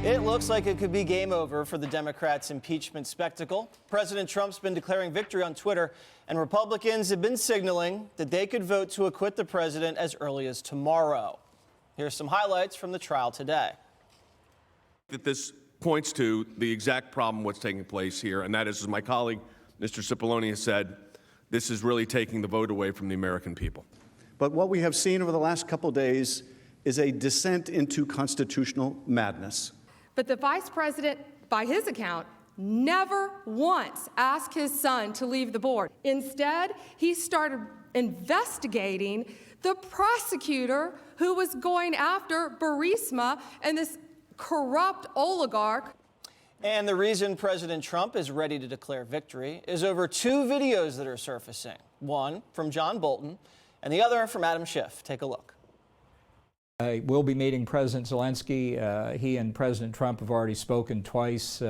It looks like it could be game over for the Democrats' impeachment spectacle. President Trump's been declaring victory on Twitter, and Republicans have been signaling that they could vote to acquit the president as early as tomorrow. Here's some highlights from the trial today. That this points to the exact problem what's taking place here, and that is, as my colleague, Mr. Cipollone, has said, this is really taking the vote away from the American people. But what we have seen over the last couple of days is a descent into constitutional madness. But the vice president, by his account, never once asked his son to leave the board. Instead, he started investigating the prosecutor who was going after Burisma and this corrupt oligarch. And the reason President Trump is ready to declare victory is over two videos that are surfacing. One from John Bolton and the other from Adam Schiff. Take a look. We'll be meeting President Zelensky. He and President Trump have already spoken twice.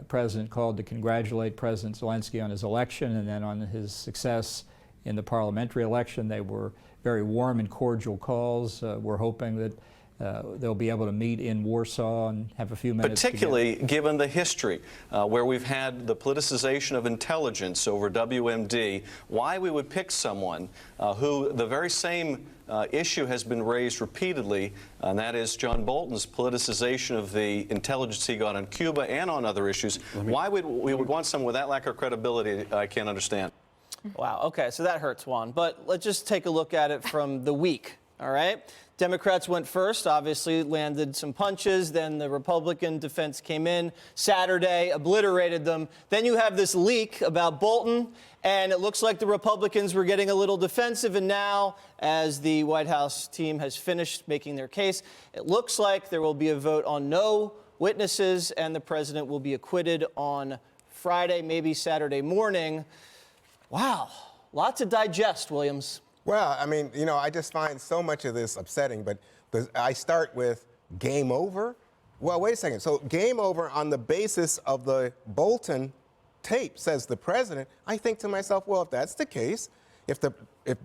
President called to congratulate President Zelensky on his election and then on his success in the parliamentary election. They were very warm and cordial calls. We're hoping that they'll be able to meet in Warsaw and have a few minutes particularly together. Given the history where we've had the politicization of intelligence over WMD, why we would pick someone who the very same issue has been raised repeatedly, and that is John Bolton's politicization of the intelligence he got on Cuba and on other issues. Why would we want someone with that lack of credibility? I can't understand. Wow, okay, so that hurts, Juan. But let's just take a look at it from the week, all right? Democrats went first, obviously landed some punches. Then the Republican defense came in Saturday, obliterated them. Then you have this leak about Bolton, and it looks like the Republicans were getting a little defensive. And now, as the White House team has finished making their case, it looks like there will be a vote on no witnesses, and the president will be acquitted on Friday, maybe Saturday morning. Wow, lot to digest, Williams. Well, I mean, you know, I just find so much of this upsetting, but I start with game over. Well, wait a second. So game over on the basis of the Bolton tape, says the president. I think to myself, well, if that's the case, if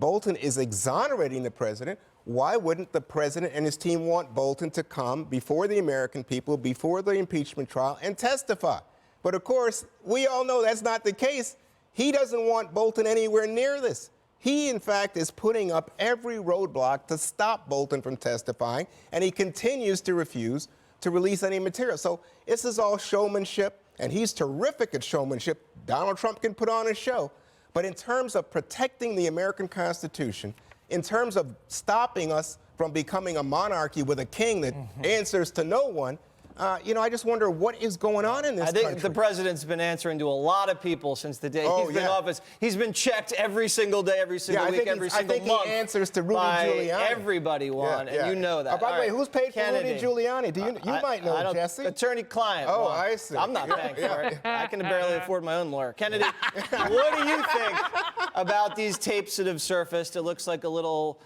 Bolton is exonerating the president, why wouldn't the president and his team want Bolton to come before the American people, before the impeachment trial, and testify? But of course, we all know that's not the case. He doesn't want Bolton anywhere near this. He, in fact, is putting up every roadblock to stop Bolton from testifying, and he continues to refuse to release any material. So this is all showmanship, and he's terrific at showmanship. Donald Trump can put on a show. But in terms of protecting the American Constitution, in terms of stopping us from becoming a monarchy with a king that answers to no one, you know, I just wonder what is going on in this country. I think the president's been answering to a lot of people since the day he's been in office. He's been checked every single day, every single week, every single month. He answers to Rudy Giuliani. Everybody, Juan, and you know that. By the way, who's paid for Rudy Giuliani? Do you might know, Jesse. Attorney-client. Oh, Juan. I see. I'm not paying for it. I can barely afford my own lawyer. Kennedy, what do you think about these tapes that have surfaced? It looks like a little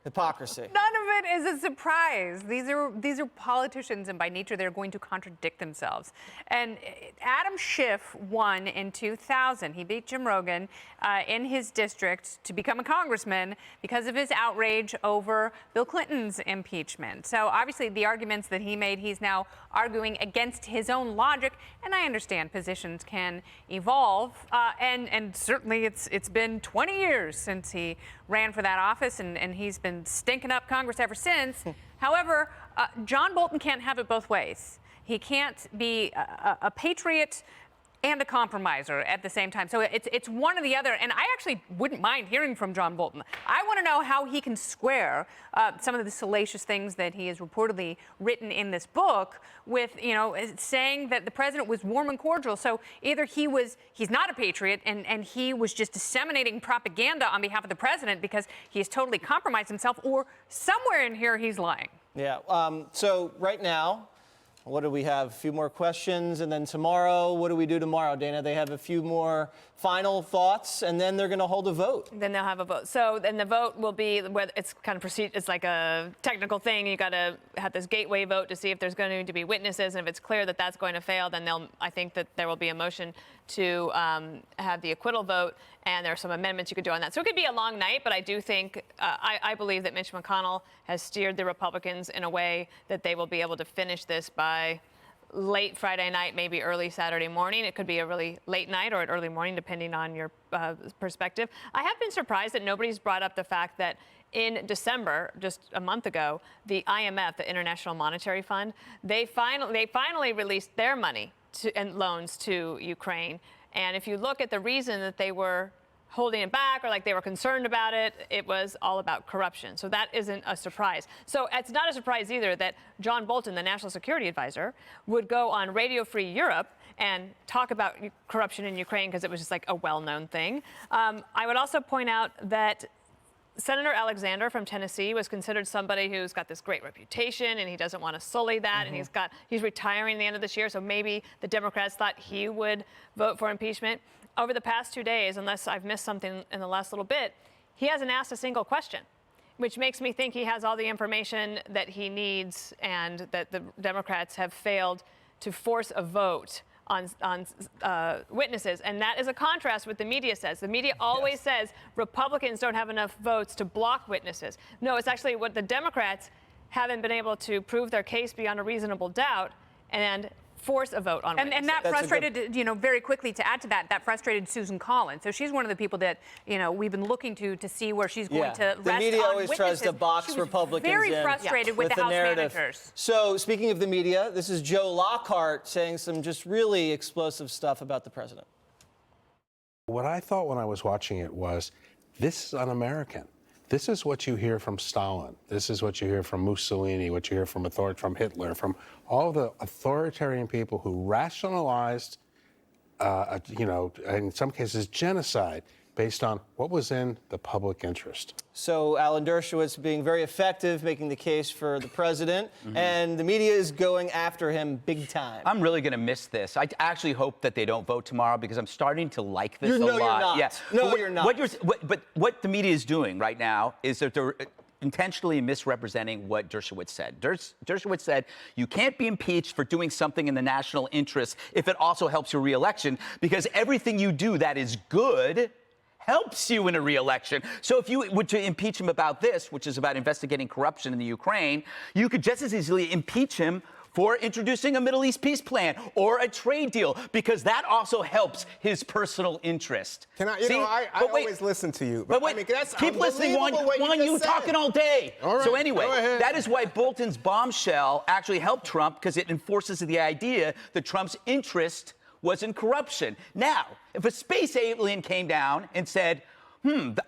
hypocrisy. None of it is a surprise. These are politicians, and by nature, they're going to contradict themselves. And Adam Schiff won in 2000. He beat Jim Rogan in his district to become a congressman because of his outrage over Bill Clinton's impeachment. So obviously, the arguments that he made, he's now arguing against his own logic. And I understand positions can evolve, and certainly it's been 20 years since he ran for that office, and he's been stinking up Congress ever since. However, John Bolton can't have it both ways. He can't be a patriot and a compromiser at the same time. So it's one or the other. And I actually wouldn't mind hearing from John Bolton. I want to know how he can square some of the salacious things that he has reportedly written in this book with, you know, saying that the president was warm and cordial. So either he's not a patriot and he was just disseminating propaganda on behalf of the president because he's totally compromised himself, or somewhere in here he's lying. Yeah. So right now, what do we have? A few more questions, and then tomorrow, what do we do tomorrow, Dana? They have a few more final thoughts, and then they're going to hold a vote. Then they'll have a vote. So then the vote will be, it's kind of it's like a technical thing. You got to have this gateway vote to see if there's going to be witnesses, and if it's clear that that's going to fail, then I think that there will be a motion to have the acquittal vote, and there are some amendments you could do on that. So it could be a long night, but I do think, I believe that Mitch McConnell has steered the Republicans in a way that they will be able to finish this by late Friday night, maybe early Saturday morning. It could be a really late night or an early morning, depending on your perspective. I have been surprised that nobody's brought up the fact that in December, just a month ago, the IMF, the International Monetary Fund, they finally released their money and loans to Ukraine. And if you look at the reason that they were holding it back or like they were concerned about it, it was all about corruption. So that isn't a surprise. So it's not a surprise either that John Bolton, the National Security Advisor, would go on Radio Free Europe and talk about corruption in Ukraine because it was just like a well-known thing. I would also point out that Senator Alexander from Tennessee was considered somebody who's got this great reputation and he doesn't want to sully that, and he's retiring at the end of this year, so maybe the Democrats thought he would vote for impeachment. Over the past 2 days, unless I've missed something in the last little bit, he hasn't asked a single question, which makes me think he has all the information that he needs and that the Democrats have failed to force a vote on witnesses. And that is a contrast with the media says. The media always says Republicans don't have enough votes to block witnesses. No, it's actually what the Democrats haven't been able to prove their case beyond a reasonable doubt and force a vote on witnesses. And that frustrated, very quickly to add to that, that frustrated Susan Collins. So she's one of the people that, we've been looking to see where she's going to rest the media on always witnesses. tries to box Republicans very in frustrated with the House narrative. managers. So speaking of the media, this is Joe Lockhart saying some just really explosive stuff about the president. What I thought when I was watching it was, this is un-American. This is what you hear from Stalin. This is what you hear from Mussolini, what you hear from Hitler, from all the authoritarian people who rationalized, in some cases, genocide based on what was in the public interest. So Alan Dershowitz being very effective, making the case for the president, and the media is going after him big time. I'm really going to miss this. I actually hope that they don't vote tomorrow because I'm starting to like this a lot. You're not. Yeah. No, you're not. But what the media is doing right now is that they're intentionally misrepresenting what Dershowitz said. Dershowitz said, you can't be impeached for doing something in the national interest if it also helps your reelection, because everything you do that is good helps you in a re-election. So if you were to impeach him about this, which is about investigating corruption in the Ukraine, you could just as easily impeach him for introducing a Middle East peace plan or a trade deal, because that also helps his personal interest. Can I, I always listen to you. But wait, that's keep listening, Juan. You talking all day. All right, so anyway, go ahead. that is why Bolton's bombshell actually helped Trump, because it enforces the idea that Trump's interest was in corruption. Now, if a space alien came down and said,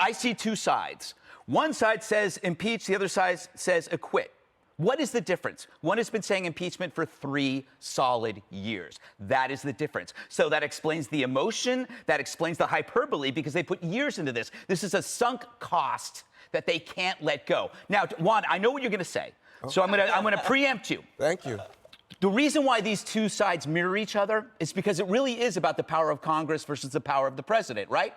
I see two sides. One side says impeach, the other side says acquit. What is the difference? One has been saying impeachment for 3 solid years. That is the difference. So that explains the emotion, that explains the hyperbole, because they put years into this. This is a sunk cost that they can't let go. Now, Juan, I know what you're going to say, so I'm going to preempt you. Thank you. The reason why these two sides mirror each other is because it really is about the power of Congress versus the power of the president, right?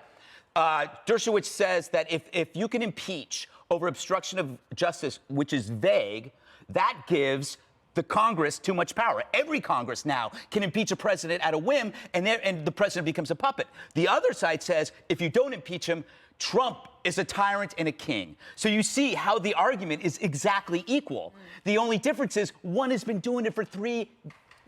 Dershowitz says that if you can impeach over obstruction of justice, which is vague, that gives the Congress too much power. Every Congress now can impeach a president at a whim, and the president becomes a puppet. The other side says if you don't impeach him, Trump is a tyrant and a king. So you see how the argument is exactly equal. The only difference is one has been doing it for 3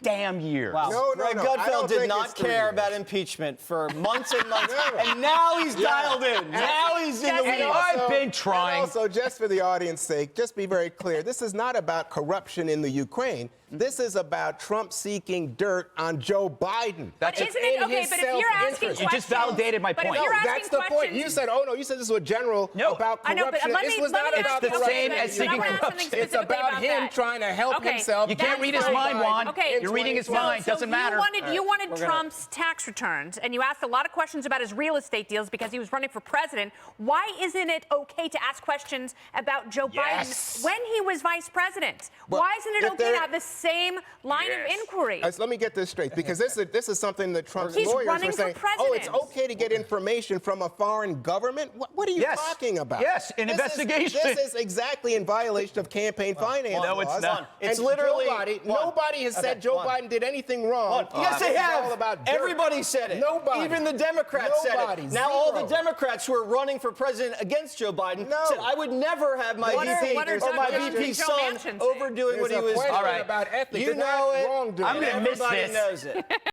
damn years. Wow. Greg Gutfeld did not care about impeachment for months and months, and now he's dialed in. Now he's in the weeds. I've been trying. And also, just for the audience's sake, just be very clear, this is not about corruption in the Ukraine. This is about Trump seeking dirt on Joe Biden. That's isn't it okay? But if you're asking questions, you just validated my point. But if you're asking that's the point. You said, oh no, you said this was general about corruption. I know, but this was not about the same as seeking corruption. It's about him trying to help himself. You can't read his mind, Juan. You're reading his mind. Doesn't matter. You wanted Trump's tax returns, and you asked a lot of questions about his real estate deals because he was running for president. Why isn't it okay to ask questions about Joe Biden when he was vice president? Why isn't it okay to have the same line of inquiry? Let me get this straight, because this is something that Trump's He's lawyers running are saying. for president. Oh, it's okay to get information from a foreign government? What are you talking about? Yes, an investigation. This is exactly in violation of campaign finance laws. No, it's not. It's literally nobody has said Joe on. Biden did anything wrong. Yes, they This is have. all about dirt. Everybody said it. Nobody. Even the Democrats said Nobody. it. Now all the Zero. Democrats who are running for president against Joe Biden No. said, I would never have my What are- VP what are or my Doug Jones VP's and Joe son Manchin saying? overdoing what he There's a was question doing. All right. about ethics. You and know not it. wrongdoing. I'm gonna miss Everybody this. knows it.